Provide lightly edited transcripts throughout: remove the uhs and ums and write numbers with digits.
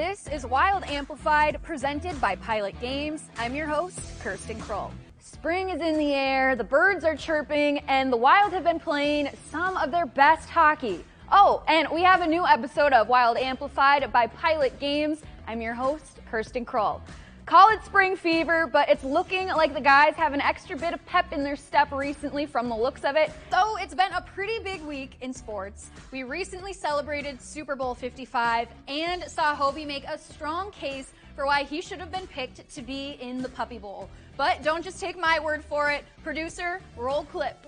This is Wild Amplified, presented by Pilot Games. I'm your host, Kirsten Krull. Spring is in the air, the birds are chirping, and the Wild have been playing some of their best hockey. Oh, and we have a new episode of Wild Amplified by Pilot Games. I'm your host, Kirsten Krull. Call it spring fever, but it's looking like the guys have an extra bit of pep in their step recently from the looks of it. So it's been a pretty big week in sports. We recently celebrated Super Bowl 55 and saw Hobie make a strong case for why he should have been picked to be in the Puppy Bowl. But don't just take my word for it. Producer, roll clip.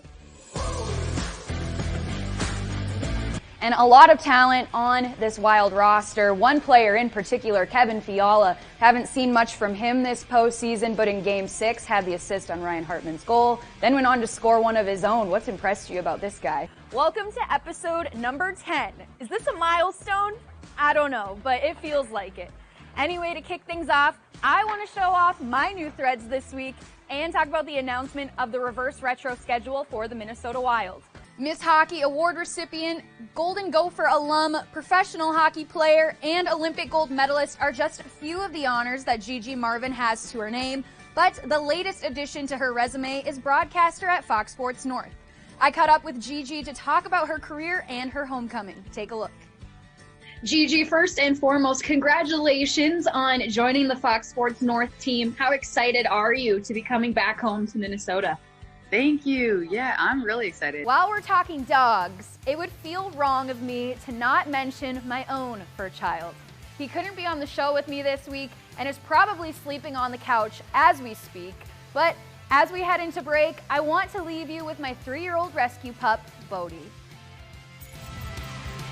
And a lot of talent on this Wild roster. One player in particular, Kevin Fiala. Haven't seen much from him this postseason, but in Game 6 had the assist on Ryan Hartman's goal, then went on to score one of his own. What's impressed you about this guy? Welcome to episode number 10. Is this a milestone? I don't know, but it feels like it. Anyway, to kick things off, I want to show off my new threads this week and talk about the announcement of the reverse retro schedule for the Minnesota Wild. Miss Hockey Award recipient, Golden Gopher alum, professional hockey player, and Olympic gold medalist are just a few of the honors that Gigi Marvin has to her name, but the latest addition to her resume is broadcaster at Fox Sports North. I caught up with Gigi to talk about her career and her homecoming. Take a look. Gigi, first and foremost, congratulations on joining the Fox Sports North team. How excited are you to be coming back home to Minnesota? Thank you. Yeah, I'm really excited. While we're talking dogs, it would feel wrong of me to not mention my own fur child. He couldn't be on the show with me this week and is probably sleeping on the couch as we speak. But as we head into break, I want to leave you with my 3-year-old rescue pup, Bodie.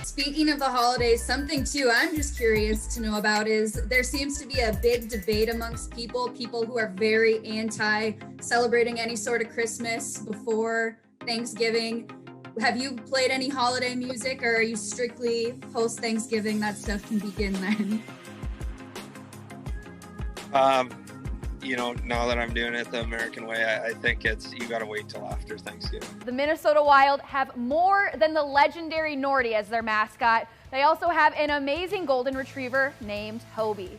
Speaking of the holidays, something too I'm just curious to know about is there seems to be a big debate amongst people who are very anti celebrating any sort of Christmas before Thanksgiving. Have you played any holiday music, or are you strictly post Thanksgiving, that stuff can begin then? Now that I'm doing it the American way, I think you gotta wait till after Thanksgiving. The Minnesota Wild have more than the legendary Nordy as their mascot. They also have an amazing golden retriever named Hobie.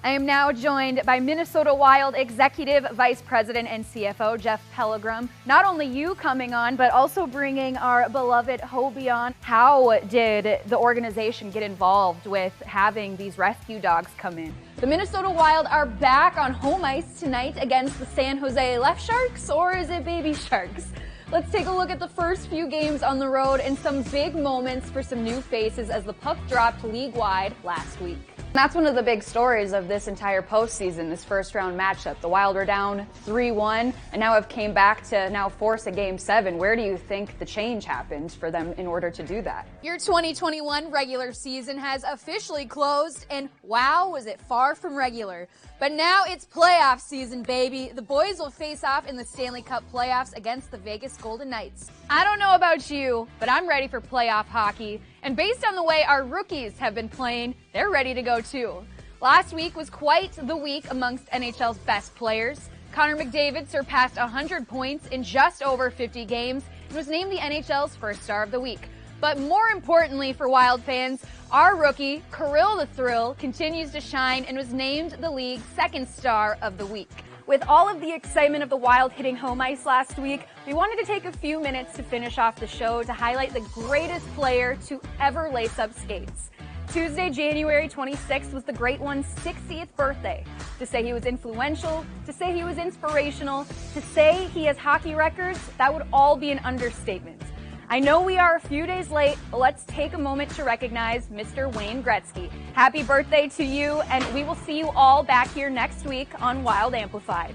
I am now joined by Minnesota Wild Executive Vice President and CFO Jeff Pellegrim. Not only you coming on, but also bringing our beloved Hobie on. How did the organization get involved with having these rescue dogs come in? The Minnesota Wild are back on home ice tonight against the San Jose Left Sharks, or is it Baby Sharks? Let's take a look at the first few games on the road and some big moments for some new faces as the puck dropped league-wide last week. That's one of the big stories of this entire postseason, this first-round matchup. The Wild were down 3-1 and now have came back to now force a Game 7. Where do you think the change happened for them in order to do that? Your 2021 regular season has officially closed, and wow, was it far from regular. But now it's playoff season, baby. The boys will face off in the Stanley Cup playoffs against the Vegas Golden Knights. I don't know about you, but I'm ready for playoff hockey. And based on the way our rookies have been playing, they're ready to go too. Last week was quite the week amongst NHL's best players. Connor McDavid surpassed 100 points in just over 50 games and was named the NHL's first star of the week. But more importantly for Wild fans, our rookie, Kirill the Thrill, continues to shine and was named the league's second star of the week. With all of the excitement of the Wild hitting home ice last week, we wanted to take a few minutes to finish off the show to highlight the greatest player to ever lace up skates. Tuesday, January 26th was the Great One's 60th birthday. To say he was influential, to say he was inspirational, to say he has hockey records, that would all be an understatement. I know we are a few days late, but let's take a moment to recognize Mr. Wayne Gretzky. Happy birthday to you, and we will see you all back here next week on Wild Amplified.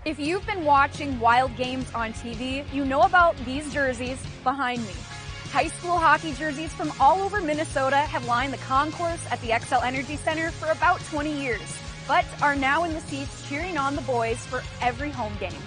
If you've been watching Wild games on TV, you know about these jerseys behind me. High school hockey jerseys from all over Minnesota have lined the concourse at the XL Energy Center for about 20 years, but are now in the seats cheering on the boys for every home game.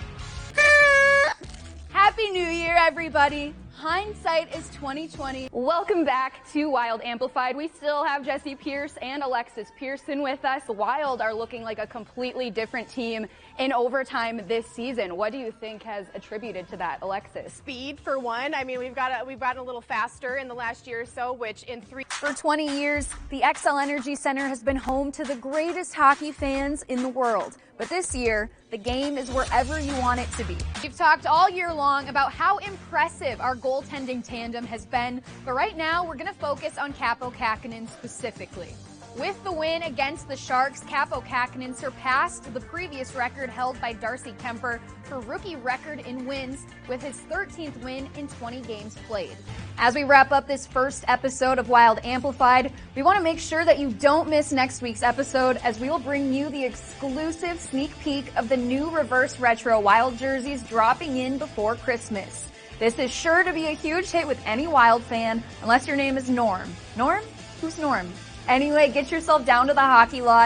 Happy New Year, everybody! Hindsight is 2020. Welcome back to Wild Amplified. We still have Jesse Pierce and Alexis Pearson with us. The Wild are looking like a completely different team in overtime this season. What do you think has attributed to that, Alexis? Speed, for one. I mean, we've gotten a little faster in the last year or so, which in For 20 years, the XL Energy Center has been home to the greatest hockey fans in the world. But this year, the game is wherever you want it to be. We've talked all year long about how impressive our goaltending tandem has been, but right now we're going to focus on Kaapo Kähkönen specifically. With the win against the Sharks, Kaapo Kähkönen surpassed the previous record held by Darcy Kemper for rookie record in wins with his 13th win in 20 games played. As we wrap up this first episode of Wild Amplified, we want to make sure that you don't miss next week's episode, as we will bring you the exclusive sneak peek of the new reverse retro Wild jerseys dropping in before Christmas. This is sure to be a huge hit with any Wild fan, unless your name is Norm. Norm? Who's Norm? Anyway, get yourself down to the Hockey Lodge.